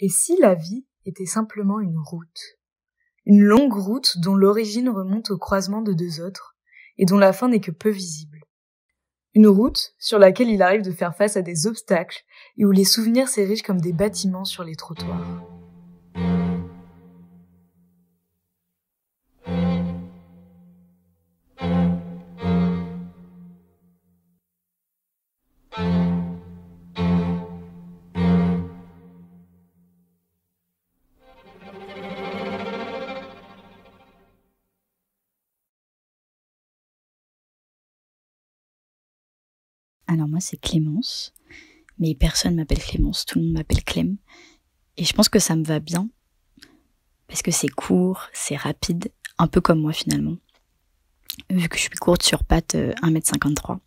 Et si la vie était simplement une route? Une longue route dont l'origine remonte au croisement de deux autres, et dont la fin n'est que peu visible. Une route sur laquelle il arrive de faire face à des obstacles, et où les souvenirs s'érigent comme des bâtiments sur les trottoirs. Alors moi c'est Clémence, mais personne m'appelle Clémence, tout le monde m'appelle Clem. Et je pense que ça me va bien, parce que c'est court, c'est rapide, un peu comme moi finalement, vu que je suis courte sur pattes, 1m53.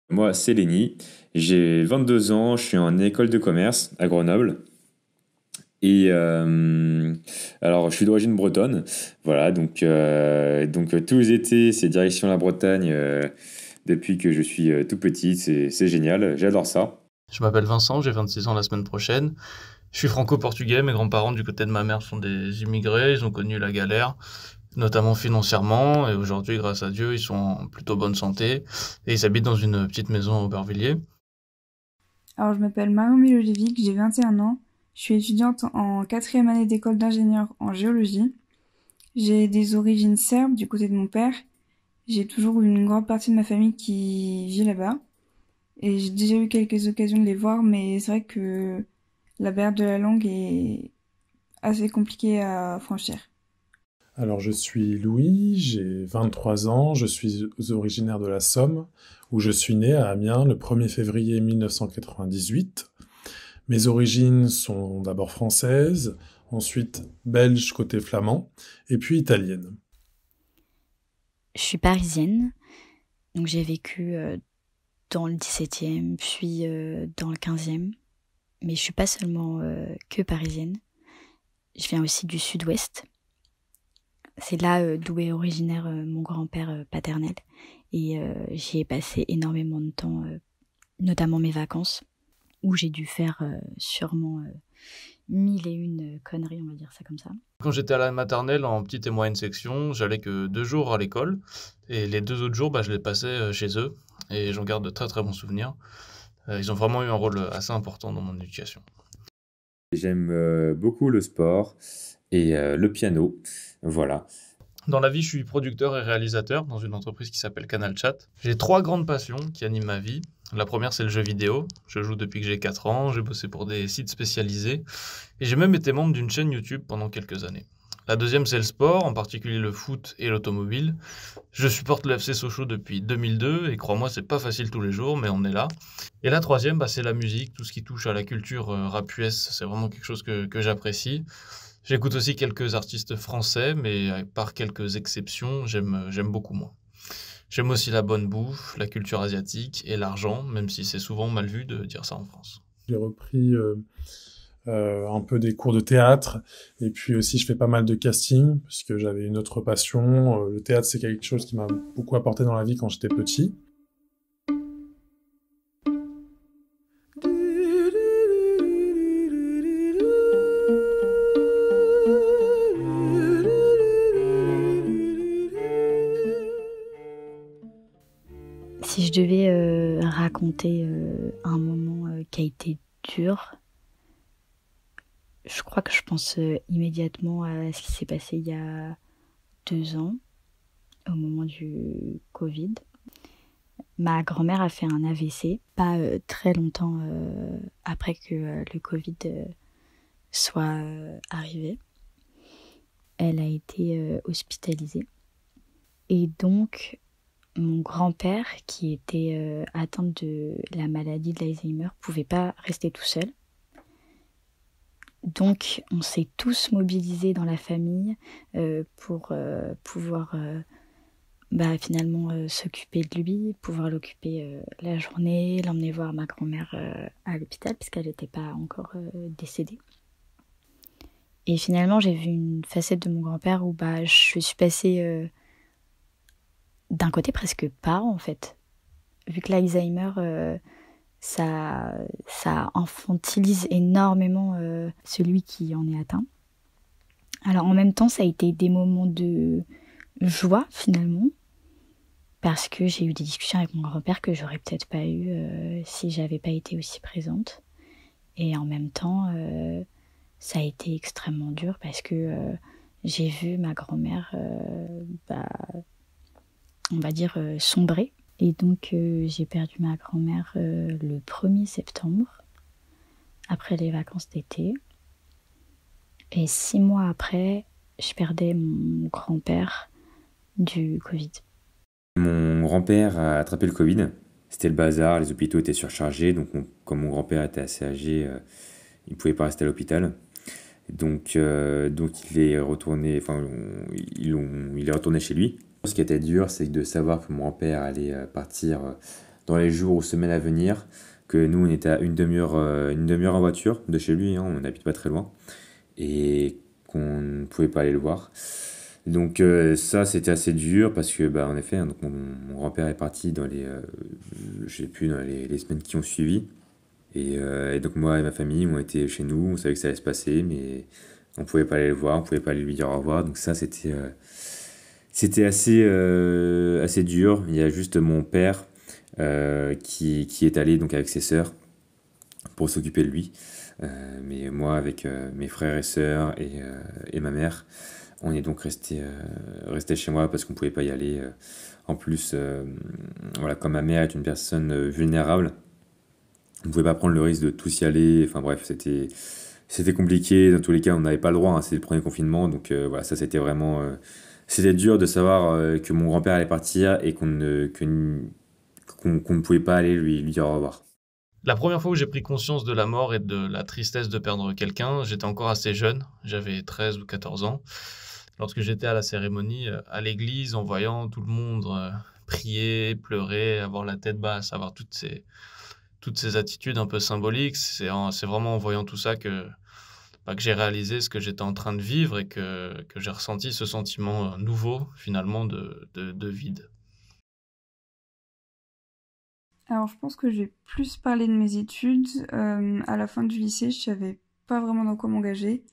Moi, c'est Léni, j'ai 22 ans, je suis en école de commerce à Grenoble. Et alors, je suis d'origine bretonne, voilà, donc tous les étés, c'est direction la Bretagne depuis que je suis tout petit, c'est génial, j'adore ça. Je m'appelle Vincent, j'ai 26 ans la semaine prochaine. Je suis franco-portugais, mes grands-parents du côté de ma mère sont des immigrés, ils ont connu la galère, notamment financièrement, et aujourd'hui, grâce à Dieu, ils sont en plutôt bonne santé, et ils habitent dans une petite maison à Aubervilliers. Alors je m'appelle Marie Milojevic, j'ai 21 ans, je suis étudiante en 4e année d'école d'ingénieur en géologie. J'ai des origines serbes du côté de mon père, j'ai toujours eu une grande partie de ma famille qui vit là-bas, et j'ai déjà eu quelques occasions de les voir, mais c'est vrai que la barrière de la langue est assez compliquée à franchir. Alors je suis Louis, j'ai 23 ans, je suis originaire de la Somme, où je suis né à Amiens le 1er février 1998. Mes origines sont d'abord françaises, ensuite belges côté flamand, et puis italiennes. Je suis parisienne, donc j'ai vécu dans le 17e, puis dans le 15e. Mais je suis pas seulement que parisienne, je viens aussi du sud-ouest. C'est là d'où est originaire mon grand-père paternel. Et j'y ai passé énormément de temps, notamment mes vacances, où j'ai dû faire sûrement 1001 conneries, on va dire ça comme ça. Quand j'étais à la maternelle, en petite et moyenne section, j'allais que 2 jours à l'école, et les 2 autres jours, je les passais chez eux, et j'en garde de très très bons souvenirs. Ils ont vraiment eu un rôle assez important dans mon éducation. J'aime beaucoup le sport et le piano, voilà. Dans la vie, je suis producteur et réalisateur dans une entreprise qui s'appelle Canal Chat. J'ai 3 grandes passions qui animent ma vie. La première, c'est le jeu vidéo. Je joue depuis que j'ai 4 ans, j'ai bossé pour des sites spécialisés, et j'ai même été membre d'une chaîne YouTube pendant quelques années. La deuxième, c'est le sport, en particulier le foot et l'automobile. Je supporte le FC Sochaux depuis 2002, et crois-moi, c'est pas facile tous les jours, mais on est là. Et la troisième, c'est la musique, tout ce qui touche à la culture rap US, c'est vraiment quelque chose que j'apprécie. J'écoute aussi quelques artistes français, mais par quelques exceptions, j'aime beaucoup moins. J'aime aussi la bonne bouffe, la culture asiatique et l'argent, même si c'est souvent mal vu de dire ça en France. J'ai repris un peu des cours de théâtre, et puis aussi je fais pas mal de casting, parce que j'avais une autre passion. Le théâtre, c'est quelque chose qui m'a beaucoup apporté dans la vie quand j'étais petit. Si je devais raconter un moment qui a été dur, je crois que je pense immédiatement à ce qui s'est passé il y a 2 ans, au moment du Covid. Ma grand-mère a fait un AVC, pas très longtemps après que le Covid soit arrivé. Elle a été hospitalisée. Et donc, mon grand-père, qui était atteint de la maladie de l'Alzheimer, pouvait pas rester tout seul. Donc, on s'est tous mobilisés dans la famille pour pouvoir finalement s'occuper de lui, pouvoir l'occuper la journée, l'emmener voir ma grand-mère à l'hôpital, puisqu'elle n'était pas encore décédée. Et finalement, j'ai vu une facette de mon grand-père où je suis passée d'un côté presque parent, en fait. Vu que l'Alzheimer, ça infantilise énormément celui qui en est atteint. Alors en même temps, ça a été des moments de joie finalement, parce que j'ai eu des discussions avec mon grand-père que j'aurais peut-être pas eu si j'avais pas été aussi présente. Et en même temps, ça a été extrêmement dur parce que j'ai vu ma grand-mère, on va dire, sombrer. Et donc j'ai perdu ma grand-mère le 1er septembre, après les vacances d'été. Et 6 mois après, je perdais mon grand-père du Covid. Mon grand-père a attrapé le Covid. C'était le bazar, les hôpitaux étaient surchargés. Donc, comme mon grand-père était assez âgé, il ne pouvait pas rester à l'hôpital. Donc il est retourné, il est retourné chez lui. Ce qui était dur, c'est de savoir que mon grand-père allait partir dans les jours ou semaines à venir, que nous, on était à une demi-heure en voiture de chez lui, hein, on n'habite pas très loin, et qu'on ne pouvait pas aller le voir. Donc ça, c'était assez dur parce que, en effet, hein, donc mon grand-père est parti dans je sais plus, dans les semaines qui ont suivi. Et donc moi et ma famille, on était chez nous, on savait que ça allait se passer, mais on pouvait pas aller le voir, on pouvait pas aller lui dire au revoir. Donc ça, c'était assez dur. Il y a juste mon père qui est allé donc avec ses sœurs pour s'occuper de lui. Mais moi, avec mes frères et sœurs et ma mère, on est donc resté chez moi parce qu'on pouvait pas y aller. En plus, voilà, comme ma mère est une personne vulnérable, on ne pouvait pas prendre le risque de tous y aller. Enfin bref, c'était compliqué. Dans tous les cas, on n'avait pas le droit, hein. C'était le premier confinement. Donc voilà, ça c'était vraiment... c'était dur de savoir que mon grand-père allait partir et qu'on ne pouvait pas aller lui dire au revoir. La première fois où j'ai pris conscience de la mort et de la tristesse de perdre quelqu'un, j'étais encore assez jeune, j'avais 13 ou 14 ans. Lorsque j'étais à la cérémonie, à l'église, en voyant tout le monde prier, pleurer, avoir la tête basse, avoir toutes ces attitudes un peu symboliques, c'est vraiment en voyant tout ça que j'ai réalisé ce que j'étais en train de vivre et que j'ai ressenti ce sentiment nouveau, finalement, de vide. Alors, je pense que je vais plus parler de mes études. À la fin du lycée, je savais pas vraiment dans quoi m'engager.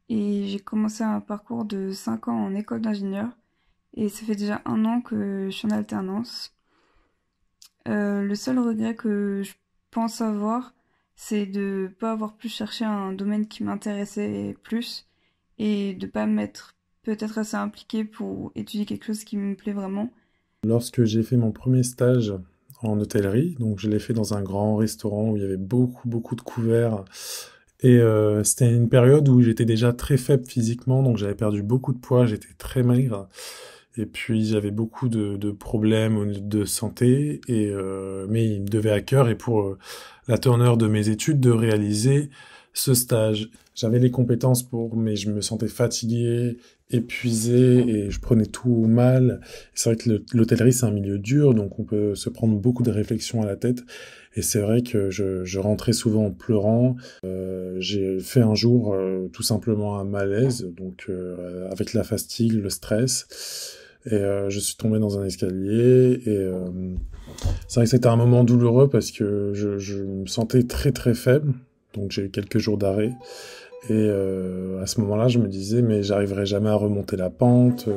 Et j'ai commencé un parcours de 5 ans en école d'ingénieur. Et ça fait déjà 1 an que je suis en alternance. Le seul regret que je pense avoir, c'est de pas avoir pu chercher un domaine qui m'intéressait plus et de pas m'être peut-être assez impliquée pour étudier quelque chose qui me plaît vraiment. Lorsque j'ai fait mon premier stage en hôtellerie, donc je l'ai fait dans un grand restaurant où il y avait beaucoup de couverts. Et c'était une période où j'étais déjà très faible physiquement, donc j'avais perdu beaucoup de poids, j'étais très maigre. Et puis j'avais beaucoup de problèmes de santé, mais il me devait à cœur, et pour la tournure de mes études, de réaliser ce stage. J'avais les compétences mais je me sentais fatigué, épuisé, et je prenais tout mal. C'est vrai que l'hôtellerie, c'est un milieu dur, donc on peut se prendre beaucoup de réflexions à la tête. Et c'est vrai que je rentrais souvent en pleurant. J'ai fait un jour tout simplement un malaise, donc avec la fatigue, le stress. Et je suis tombé dans un escalier, et c'est vrai que c'était un moment douloureux parce que je me sentais très faible, donc j'ai eu quelques jours d'arrêt. Et à ce moment-là, je me disais, mais j'arriverai jamais à remonter la pente.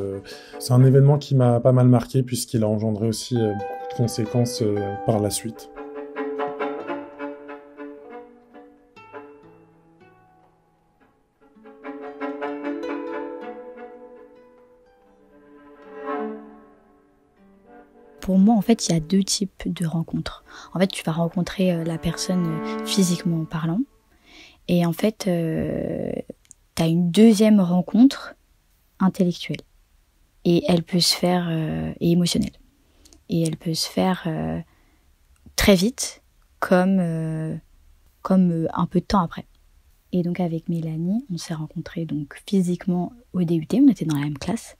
C'est un événement qui m'a pas mal marqué puisqu'il a engendré aussi beaucoup de conséquences par la suite. Pour moi, en fait, il y a 2 types de rencontres. En fait, tu vas rencontrer la personne physiquement parlant. Et en fait, tu as une deuxième rencontre intellectuelle. Et elle peut se faire... et émotionnelle. Et elle peut se faire très vite, comme un peu de temps après. Et donc, avec Mélanie, on s'est rencontrés donc, physiquement au DUT. On était dans la même classe.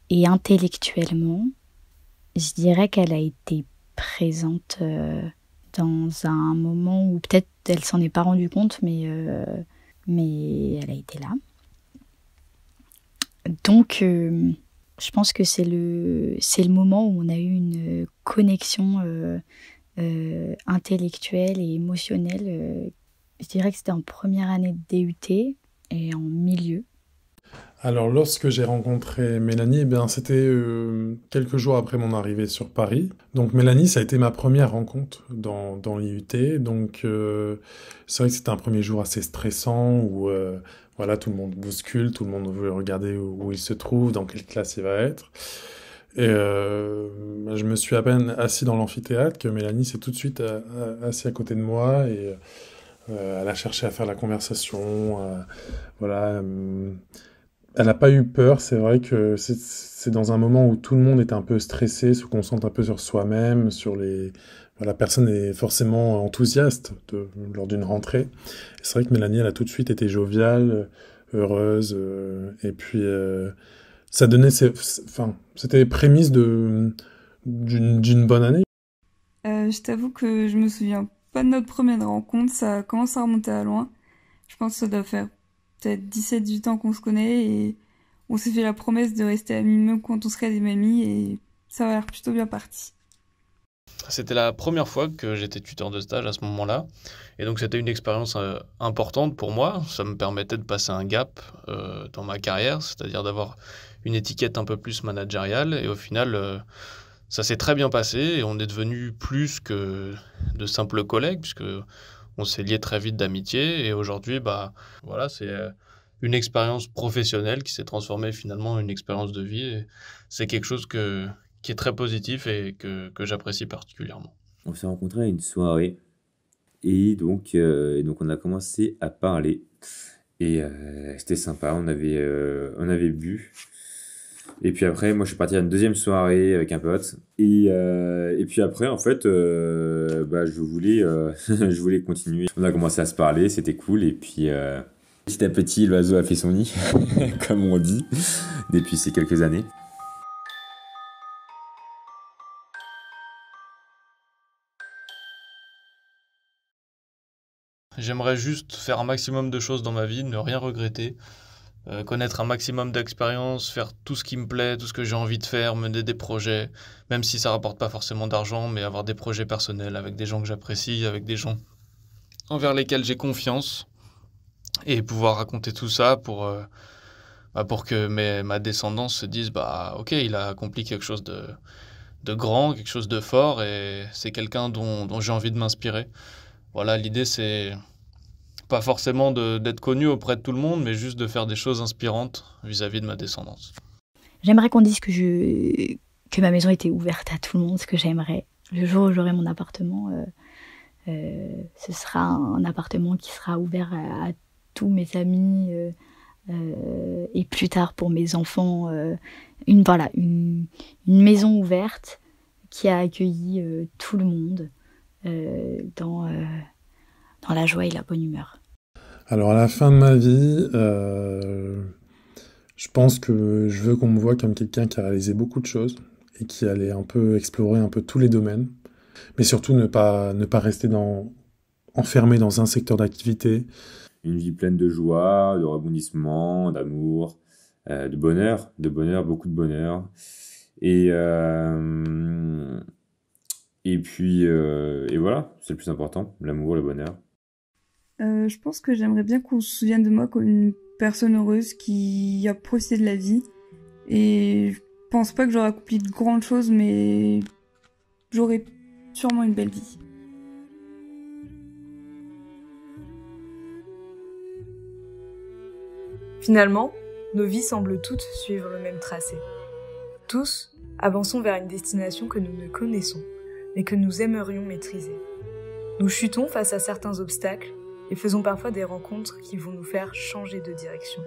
Et intellectuellement... je dirais qu'elle a été présente dans un moment où peut-être elle s'en est pas rendue compte, mais elle a été là. Donc, je pense que c'est le moment où on a eu une connexion intellectuelle et émotionnelle. Je dirais que c'était en première année de DUT et en milieu. Alors, lorsque j'ai rencontré Mélanie, eh bien, c'était quelques jours après mon arrivée sur Paris. Donc, Mélanie, ça a été ma première rencontre dans l'IUT. Donc, c'est vrai que c'était un premier jour assez stressant où voilà, tout le monde bouscule, tout le monde veut regarder où il se trouve, dans quelle classe il va être. Et je me suis à peine assis dans l'amphithéâtre que Mélanie s'est tout de suite assise à côté de moi et elle a cherché à faire la conversation. Voilà. Elle n'a pas eu peur, c'est vrai que c'est dans un moment où tout le monde est un peu stressé, se concentre un peu sur soi-même, voilà, personne n'est forcément enthousiaste lors d'une rentrée. C'est vrai que Mélanie, elle a tout de suite été joviale, heureuse, et puis ça donnait, c'était les prémices d'une bonne année. Je t'avoue que je me souviens pas de notre première rencontre, ça commence à remonter à loin. Je pense que ça doit faire peut-être 17-18 ans qu'on se connaît et on s'est fait la promesse de rester amis même quand on serait des mamies et ça a l'air plutôt bien parti. C'était la première fois que j'étais tuteur de stage à ce moment-là et donc c'était une expérience importante pour moi. Ça me permettait de passer un gap dans ma carrière, c'est-à-dire d'avoir une étiquette un peu plus managériale et au final ça s'est très bien passé et on est devenus plus que de simples collègues puisque on s'est liés très vite d'amitié et aujourd'hui, voilà, c'est une expérience professionnelle qui s'est transformée finalement en une expérience de vie. Et c'est quelque chose qui est très positif et que j'apprécie particulièrement. On s'est rencontrés à une soirée et donc on a commencé à parler et c'était sympa. On avait bu. Et puis après, moi, je suis parti à une deuxième soirée avec un pote. Et puis après, en fait, je voulais continuer. On a commencé à se parler, c'était cool. Et puis, petit à petit, l'oiseau a fait son nid, comme on dit, depuis ces quelques années. J'aimerais juste faire un maximum de choses dans ma vie, ne rien regretter. Connaître un maximum d'expérience, faire tout ce qui me plaît, tout ce que j'ai envie de faire, mener des projets, même si ça rapporte pas forcément d'argent, mais avoir des projets personnels avec des gens que j'apprécie, avec des gens envers lesquels j'ai confiance, et pouvoir raconter tout ça pour que ma descendance se dise ok, il a accompli quelque chose de grand, quelque chose de fort, et c'est quelqu'un dont j'ai envie de m'inspirer. Voilà, l'idée c'est pas forcément d'être connu auprès de tout le monde, mais juste de faire des choses inspirantes vis-à-vis de ma descendance. J'aimerais qu'on dise que ma maison était ouverte à tout le monde, ce que j'aimerais. Le jour où j'aurai mon appartement, ce sera un appartement qui sera ouvert à tous mes amis et plus tard pour mes enfants. Une maison ouverte qui a accueilli tout le monde dans la joie et la bonne humeur. Alors à la fin de ma vie, je pense que je veux qu'on me voie comme quelqu'un qui a réalisé beaucoup de choses et qui allait un peu explorer un peu tous les domaines, mais surtout ne pas rester enfermé dans un secteur d'activité. Une vie pleine de joie, de rebondissements, d'amour, de bonheur, beaucoup de bonheur. Et voilà, c'est le plus important, l'amour, le bonheur. Je pense que j'aimerais bien qu'on se souvienne de moi comme une personne heureuse qui a profité de la vie. Et je pense pas que j'aurais accompli de grandes choses, mais j'aurais sûrement une belle vie. Finalement, nos vies semblent toutes suivre le même tracé. Tous avançons vers une destination que nous ne connaissons, mais que nous aimerions maîtriser. Nous chutons face à certains obstacles et faisons parfois des rencontres qui vont nous faire changer de direction.